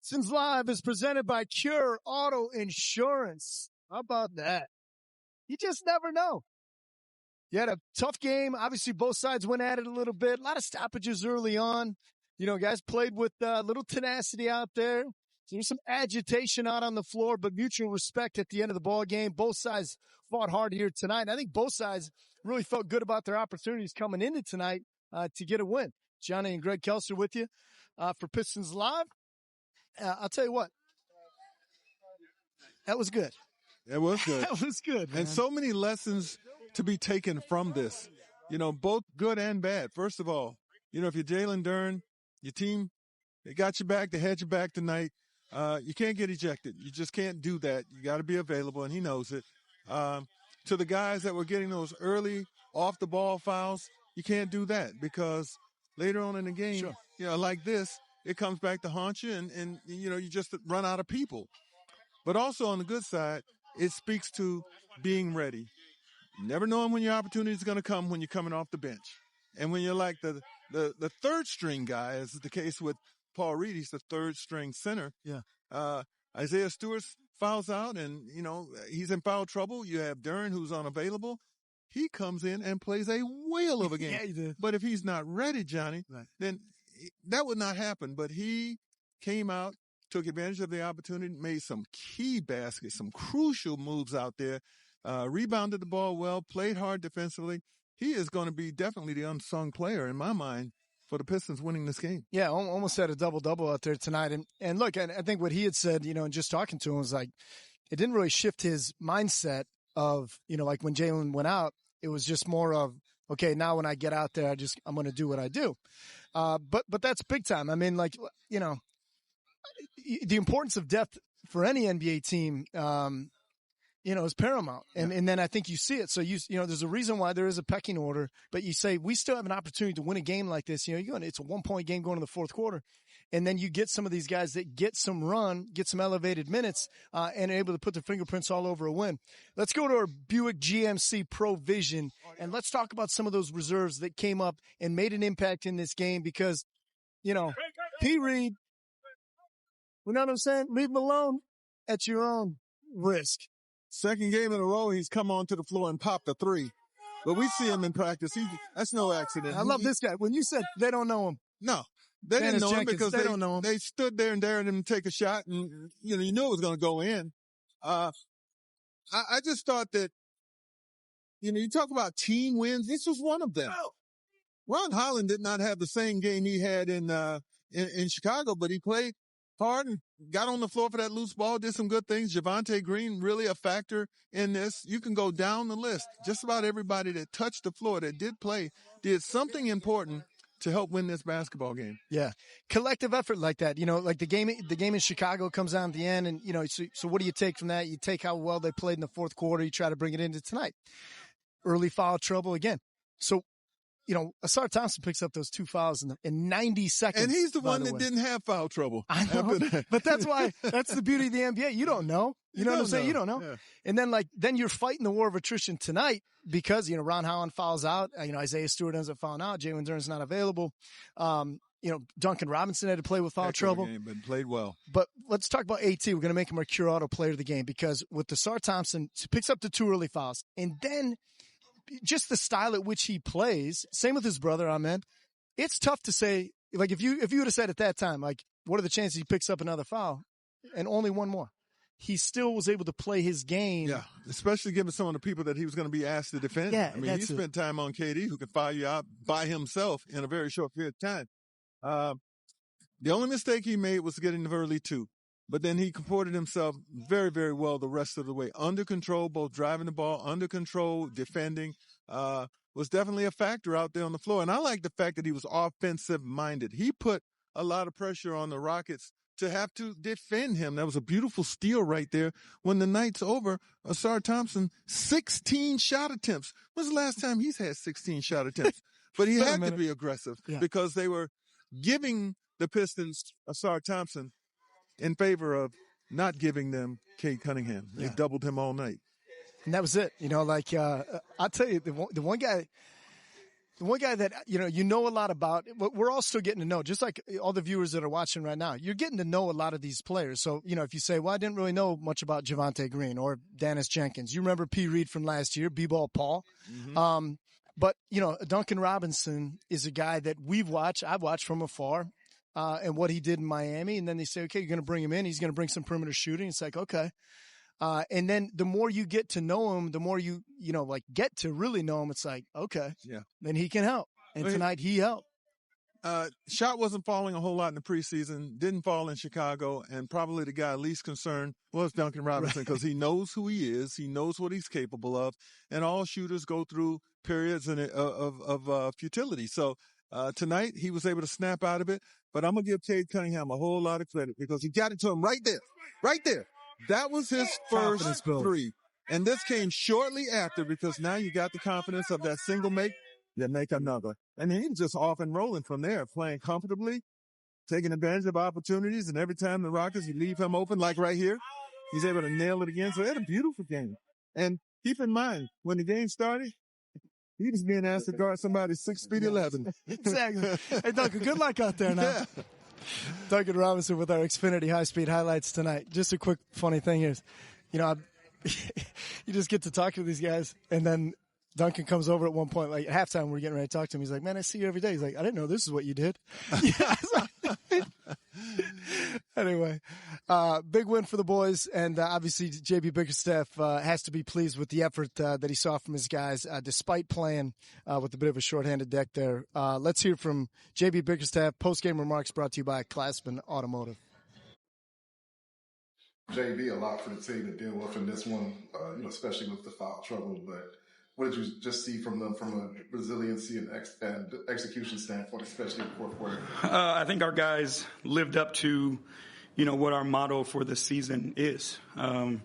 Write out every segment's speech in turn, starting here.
Pistons Live is presented by Cure Auto Insurance. How about that? You just never know. You had a tough game. Obviously, both sides went at it a little bit. A lot of stoppages early on. You know, guys played with a little tenacity out there. So there's some agitation out on the floor, but mutual respect at the end of the ball game. Both sides fought hard here tonight. I think both sides really felt good about their opportunities coming into tonight to get a win. Johnny and Greg Kelser with you for Pistons Live. I'll tell you what. That was good. It was good. That was good, man. And so many lessons to be taken from this, you know, both good and bad. First of all, you know, if you're Jalen Duren, your team, they got your back, they had your back tonight. You can't get ejected. You just can't do that. You got to be available, and he knows it. To the guys that were getting those early off-the-ball fouls, you can't do that because later on in the game, Sure. you know, like this, it comes back to haunt you, and you know, you just run out of people. But also on the good side, it speaks to being ready. Never knowing when your opportunity is going to come when you're coming off the bench. And when you're like the third string guy, as is the case with Paul Reed, he's the third string center. Yeah. Isaiah Stewart fouls out and, you know, he's in foul trouble. You have Duren who's unavailable. He comes in and plays a whale of a game. Yeah, he did. But if he's not ready, Johnny, Right. then that would not happen. But he came out, took advantage of the opportunity, made some key baskets, some crucial moves out there, rebounded the ball well, played hard defensively. He is going to be definitely the unsung player in my mind for the Pistons winning this game. Yeah, almost had a double-double out there tonight. And look, I think what he had said, you know, and just talking to him was like, it didn't really shift his mindset of, you know, like when Jalen went out, it was just more of, okay, now when I get out there, I'm going to do what I do. But that's big time. I mean, like, you know, the importance of depth for any NBA team, you know, is paramount. And then I think you see it. So, you know, there's a reason why there is a pecking order, but you say, we still have an opportunity to win a game like this. You know, it's a 1-point game going to the fourth quarter. And then you get some of these guys that get some run, get some elevated minutes, and are able to put their fingerprints all over a win. Let's go to our Buick GMC Pro Vision, and let's talk about some of those reserves that came up and made an impact in this game because, you know, P. Reed, you know what I'm saying? Leave him alone at your own risk. Second game in a row, he's come onto the floor and popped a three. But we see him in practice. That's no accident. I love this guy. When you said they don't know him. No, they didn't know him because they don't know him. They stood there and dared him to take a shot, and you know, you knew it was going to go in. I just thought that, you know, you talk about team wins. This was one of them. Ron Holland did not have the same game he had in Chicago, but he played hard and got on the floor for that loose ball, did some good things. Javonte Green, really a factor in this. You can go down the list. Just about everybody that touched the floor, that did play, did something important to help win this basketball game. Yeah. Collective effort like that. You know, like the game in Chicago comes down at the end, and, you know, so what do you take from that? You take how well they played in the fourth quarter. You try to bring it into tonight. Early foul trouble again. So, you know, Ausar Thompson picks up those 2 fouls in 90 seconds. And he's the one that didn't have foul trouble. I know, but that's the beauty of the NBA. You don't know. You know what I'm saying? You don't know. Yeah. And then you're fighting the war of attrition tonight because, you know, Ron Holland fouls out. You know, Isaiah Stewart ends up fouling out. Jalen Duren's not available. You know, Duncan Robinson had to play with foul trouble. Game, but played well. But let's talk about AT. We're going to make him our Cure Auto player of the game because with Ausar Thompson, he picks up the 2 early fouls. And then just the style at which he plays, same with his brother, Ahmed. It's tough to say, like, if you would have said at that time, like, what are the chances he picks up another foul and only one more? He still was able to play his game. Yeah, especially given some of the people that he was going to be asked to defend. Yeah, I mean, he spent time on KD, who could foul you out by himself in a very short period of time. The only mistake he made was getting the early 2. But then he comported himself very, very well the rest of the way. Under control, both driving the ball, under control, defending, was definitely a factor out there on the floor. And I like the fact that he was offensive-minded. He put a lot of pressure on the Rockets to have to defend him. That was a beautiful steal right there. When the night's over, Ausar Thompson, 16 shot attempts. When's the last time he's had 16 shot attempts? But he had to be aggressive because they were giving the Pistons Ausar Thompson in favor of not giving them Cade Cunningham. They doubled him all night. And that was it. You know, like, I'll tell you, the one guy, one guy that, you know a lot about, we're all still getting to know, just like all the viewers that are watching right now, you're getting to know a lot of these players. So, if you say, well, I didn't really know much about Javonte Green or Dennis Jenkins. You remember P. Reed from last year, B-Ball Paul. Mm-hmm. But, Duncan Robinson is a guy that I've watched from afar, and what he did in Miami. And then they say, okay, you're going to bring him in. He's going to bring some perimeter shooting. It's like, okay. And then the more you get to know him, the more you get to really know him, it's like, okay, yeah, then he can help. And tonight he helped. Shot wasn't falling a whole lot in the preseason, didn't fall in Chicago, and probably the guy least concerned was Duncan Robinson because he knows who he is, he knows what he's capable of, and all shooters go through periods of futility. So tonight he was able to snap out of it, but I'm going to give Cade Cunningham a whole lot of credit because he got it to him right there. That was his first three, and this came shortly after because now you got the confidence of that single make. Then make another. And he's just off and rolling from there, playing comfortably, taking advantage of opportunities. And every time the Rockets, you leave him open, like right here, he's able to nail it again. So they had a beautiful game. And keep in mind, when the game started, he was being asked to guard somebody 6'11". Exactly. Hey, Duncan, good luck out there now. Yeah. Duncan Robinson with our Xfinity high-speed highlights tonight. Just a quick funny thing here is, you just get to talk to these guys, and then Duncan comes over at one point, like at halftime, we're getting ready to talk to him. He's like, man, I see you every day. He's like, I didn't know this is what you did. Anyway, big win for the boys. And obviously, J.B. Bickerstaff has to be pleased with the effort that he saw from his guys, despite playing with a bit of a shorthanded deck there. Let's hear from J.B. Bickerstaff. Post-game remarks brought to you by Classman Automotive. JB, a lot for the team to deal with in this one, especially with the foul trouble. But what did you just see from them from a resiliency and execution standpoint, especially in the fourth quarter? I think our guys lived up to, what our motto for the season is. And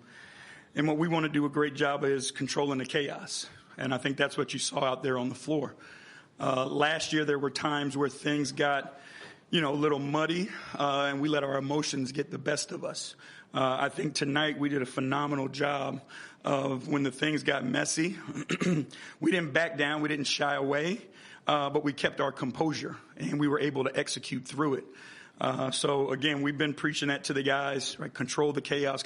what we want to do a great job is controlling the chaos. And I think that's what you saw out there on the floor. Last year, there were times where things got, a little muddy, and we let our emotions get the best of us. I think tonight we did a phenomenal job of when the things got messy. We didn't back down. We didn't shy away, but we kept our composure, and we were able to execute through it. So, again, we've been preaching that to the guys, right? Control the chaos.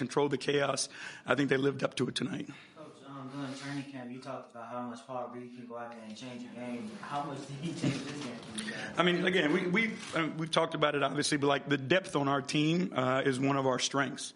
I think they lived up to it tonight. Coach, during training camp, you talked about how much Paul Reed can go out there and change a game. How much did he change this game for you guys? I mean, again, we've talked about it, obviously, but, like, the depth on our team is one of our strengths.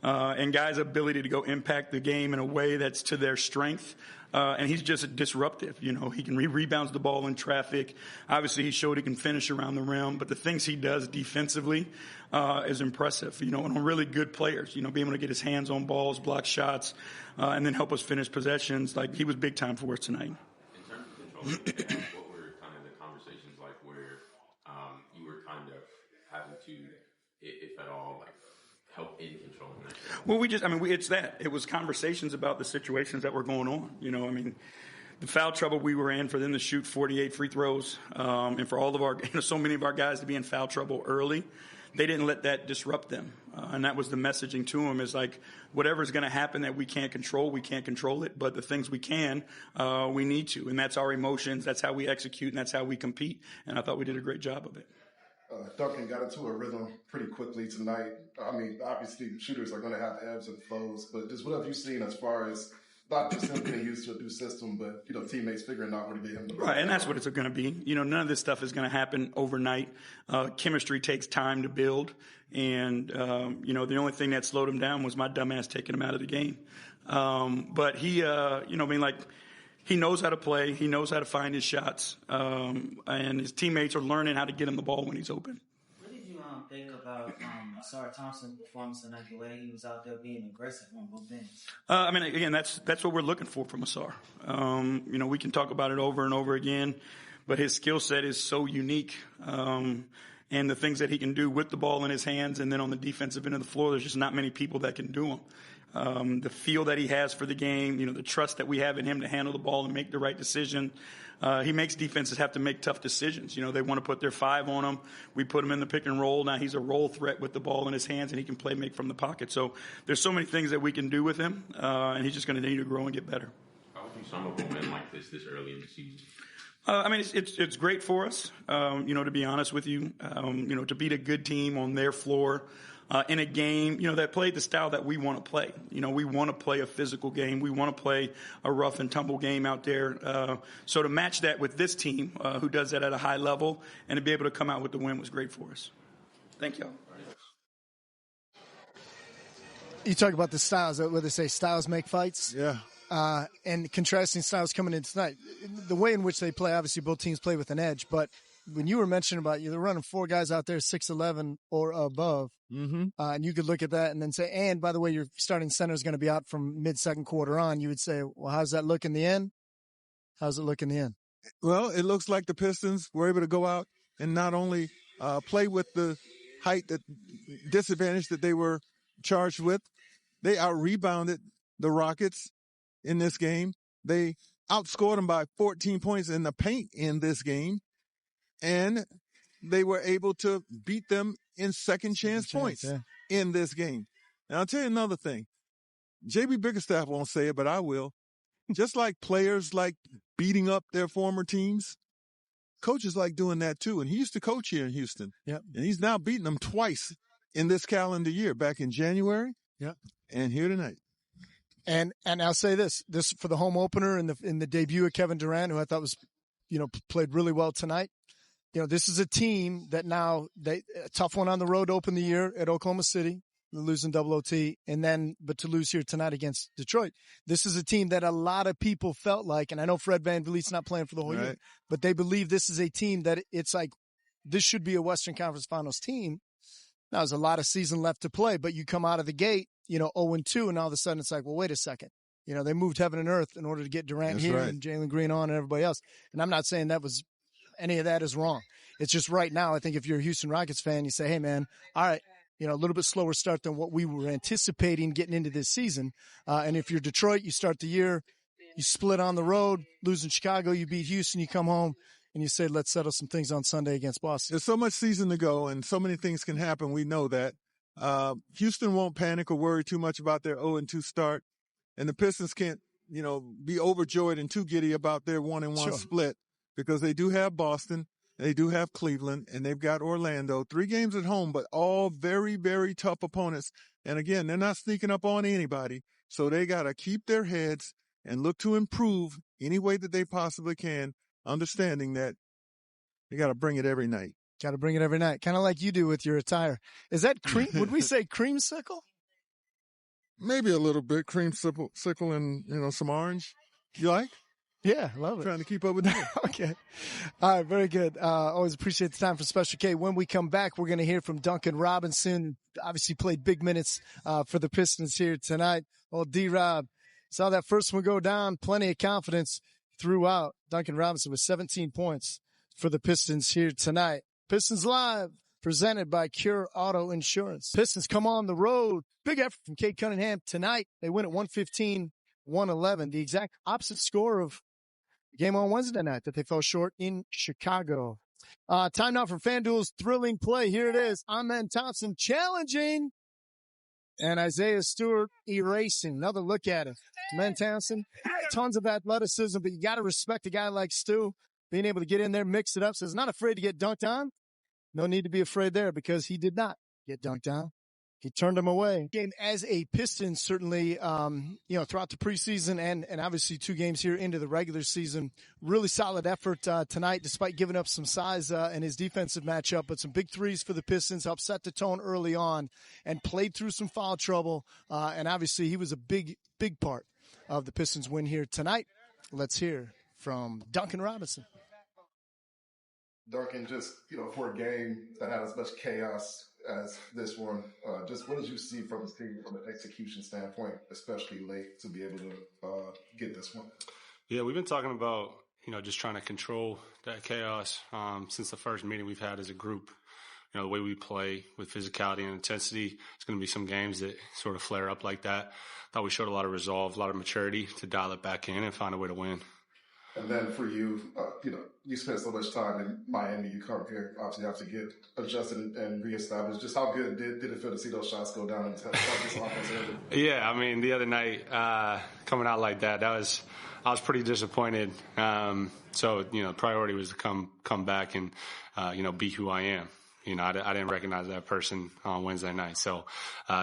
And guys' ability to go impact the game in a way that's to their strength. And he's just disruptive. He can rebounds the ball in traffic. Obviously, he showed he can finish around the rim. But the things he does defensively is impressive. And on really good players, being able to get his hands on balls, block shots, and then help us finish possessions. Like, he was big time for us tonight. In terms of controlling, what were kind of the conversations like where you were kind of having to, if at all, like, help in controlling that? Well, it's that. It was conversations about the situations that were going on. The foul trouble we were in, for them to shoot 48 free throws, and for all of our, so many of our guys to be in foul trouble early, they didn't let that disrupt them. And that was the messaging to them, is like, whatever's going to happen that we can't control it. But the things we can, we need to. And that's our emotions. That's how we execute, and that's how we compete. And I thought we did a great job of it. Duncan got into a rhythm pretty quickly tonight. I mean, obviously, shooters are going to have ebbs and flows, but just what have you seen as far as not just him getting used to a new system, but, teammates figuring out where to get him the ball? Right, and that's what it's going to be. None of this stuff is going to happen overnight. Chemistry takes time to build, and, the only thing that slowed him down was my dumbass taking him out of the game. But he, he knows how to play. He knows how to find his shots. And his teammates are learning how to get him the ball when he's open. What did you think about Ausar Thompson's performance tonight, the way he was out there being aggressive on both ends? Again, that's what we're looking for from Ausar. We can talk about it over and over again, but his skill set is so unique. And the things that he can do with the ball in his hands, and then on the defensive end of the floor, there's just not many people that can do them. The feel that he has for the game, the trust that we have in him to handle the ball and make the right decision. He makes defenses have to make tough decisions. They want to put their 5 on him. We put him in the pick and roll. Now he's a roll threat with the ball in his hands, and he can make from the pocket. So there's so many things that we can do with him, and he's just going to need to grow and get better. How would you sum up a win like this early in the season? I mean, it's great for us, to be honest with you, to beat a good team on their floor in a game, that played the style that we want to play. We want to play a physical game. We want to play a rough and tumble game out there. So to match that with this team who does that at a high level and to be able to come out with the win was great for us. Thank y'all. You talk about the styles, where they say styles make fights. Yeah. And contrasting styles coming in tonight. The way in which they play, obviously both teams play with an edge, but when you were mentioning about they're running four guys out there 6'11" or above, and you could look at that and then say, and by the way, your starting center is going to be out from mid-second quarter on, you would say, well, how's that look in the end? How's it look in the end? Well, it looks like the Pistons were able to go out and not only play with the height disadvantage that they were charged with, they out-rebounded the Rockets in this game. They outscored them by 14 points in the paint in this game, and they were able to beat them in second chance points in this game. And I'll tell you another thing. J.B. Bickerstaff won't say it, but I will. Just like players like beating up their former teams, coaches like doing that too. And he used to coach here in Houston. Yep. And he's now beaten them twice in this calendar year, back in January and here tonight. And I'll say this for the home opener and the debut of Kevin Durant, who I thought was, played really well tonight. This is a team that now a tough one on the road to open the year at Oklahoma City, losing double OT, but to lose here tonight against Detroit. This is a team that a lot of people felt like, and I know Fred VanVleet's not playing for the whole year, but they believe this is a team that it's like, this should be a Western Conference Finals team. Now, there's a lot of season left to play, but you come out of the gate, 0-2, and all of a sudden it's like, well, wait a second. They moved heaven and earth in order to get Durant and Jalen Green on and everybody else. And I'm not saying any of that is wrong. It's just right now, I think if you're a Houston Rockets fan, you say, hey, man, all right, a little bit slower start than what we were anticipating getting into this season. And if you're Detroit, you start the year, you split on the road, lose in Chicago, you beat Houston, you come home, and you say, let's settle some things on Sunday against Boston. There's so much season to go, and so many things can happen. We know that. Houston won't panic or worry too much about their 0-2 start, and the Pistons can't, be overjoyed and too giddy about their 1-1 split, because they do have Boston, they do have Cleveland, and they've got Orlando. 3 games at home, but all very, very tough opponents. And again, they're not sneaking up on anybody, so they got to keep their heads and look to improve any way that they possibly can, understanding that they got to bring it every night. Got to bring it every night, kind of like you do with your attire. Is that cream? Would we say creamsicle? Maybe a little bit creamsicle and some orange. You like? Yeah, love it. Trying to keep up with you. Okay. All right, very good. Always appreciate the time for Special K. When we come back, we're going to hear from Duncan Robinson. Obviously played big minutes for the Pistons here tonight. Well, D-Rob, saw that first one go down. Plenty of confidence throughout. Duncan Robinson with 17 points for the Pistons here tonight. Pistons Live, presented by Cure Auto Insurance. Pistons come on the road. Big effort from Cade Cunningham tonight. They win at 115-111. The exact opposite score of the game on Wednesday night that they fell short in Chicago. Time now for FanDuel's thrilling play. Here it is. Ausar Thompson challenging and Isaiah Stewart erasing. Another look at it. Ausar Thompson, tons of athleticism, but you got to respect a guy like Stu being able to get in there, mix it up. So he's not afraid to get dunked on. No need to be afraid there because he did not get dunked on. He turned him away. Game as a Piston, certainly, throughout the preseason and obviously 2 games here into the regular season. Really solid effort tonight, despite giving up some size in his defensive matchup. But some big threes for the Pistons, helped set the tone early on and played through some foul trouble. And obviously, he was a big, big part of the Pistons win here tonight. Let's hear from Duncan Robinson. Duncan, just, for a game that had as much chaos as this one, just what did you see from the team from an execution standpoint, especially late, to be able to get this one? Yeah, we've been talking about, just trying to control that chaos since the first meeting we've had as a group. The way we play with physicality and intensity, it's going to be some games that sort of flare up like that. Thought we showed a lot of resolve, a lot of maturity to dial it back in and find a way to win. And then for you, you spent so much time in Miami. You come here, obviously have to get adjusted and reestablished. Just how good did it feel to see those shots go down and help this offense? Yeah, I mean, the other night, coming out like that was I was pretty disappointed. So, priority was to come back and, be who I am. I didn't recognize that person on Wednesday night. So,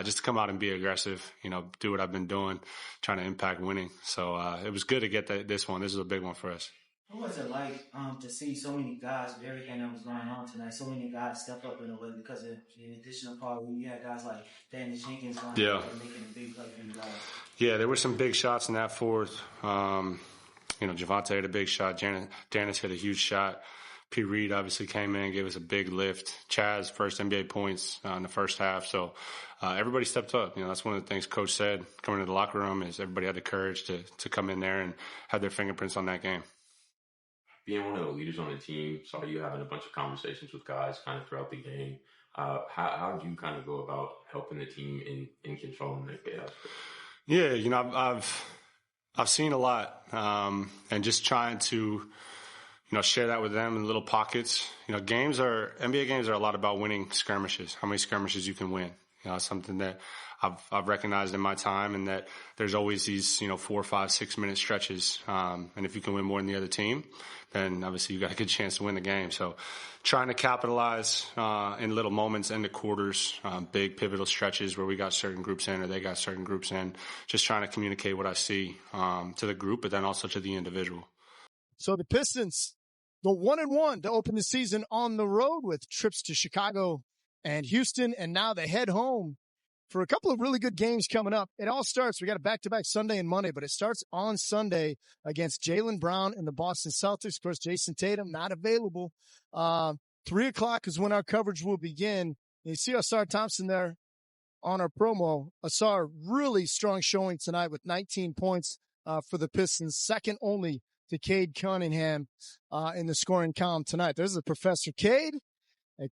just to come out and be aggressive, do what I've been doing, trying to impact winning. So, it was good to get this one. This is a big one for us. What was it like to see so many guys with everything that was going on tonight? So many guys step up in a way because of the additional part where you had guys like Danny Jenkins going and making a big play for you guys. Yeah, there were some big shots in that fourth. Javante had a big shot. Janice hit a huge shot. P. Reed obviously came in, gave us a big lift. Chaz, first NBA points in the first half. So everybody stepped up. That's one of the things Coach said coming into the locker room is everybody had the courage to come in there and have their fingerprints on that game. Being one of the leaders on the team, saw you having a bunch of conversations with guys kind of throughout the game. How do you kind of go about helping the team in controlling that chaos? Yeah, I've seen a lot, and just trying to, share that with them in little pockets. NBA games are a lot about winning skirmishes, how many skirmishes you can win. Something that I've recognized in my time, and that there's always these, 4, 5, 6 minute stretches. And if you can win more than the other team, then obviously you got a good chance to win the game. So trying to capitalize, in little moments in the quarters, big pivotal stretches where we got certain groups in or they got certain groups in, just trying to communicate what I see, to the group, but then also to the individual. So the Pistons go 1-1 to open the season on the road with trips to Chicago and Houston, and now they head home for a couple of really good games coming up. It all starts, we got a back-to-back Sunday and Monday, but it starts on Sunday against Jaylen Brown and the Boston Celtics. Of course, Jason Tatum not available. 3:00 is when our coverage will begin. You see Ausar Thompson there on our promo. Ausar, really strong showing tonight with 19 points for the Pistons, second only to Cade Cunningham in the scoring column tonight. There's the Professor Cade,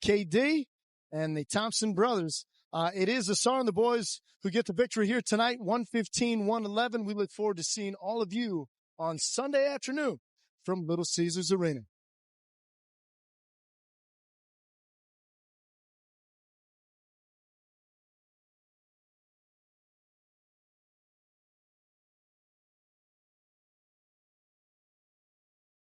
KD, and the Thompson brothers. It is Ausar and the boys who get the victory here tonight, 115-111. We look forward to seeing all of you on Sunday afternoon from Little Caesars Arena.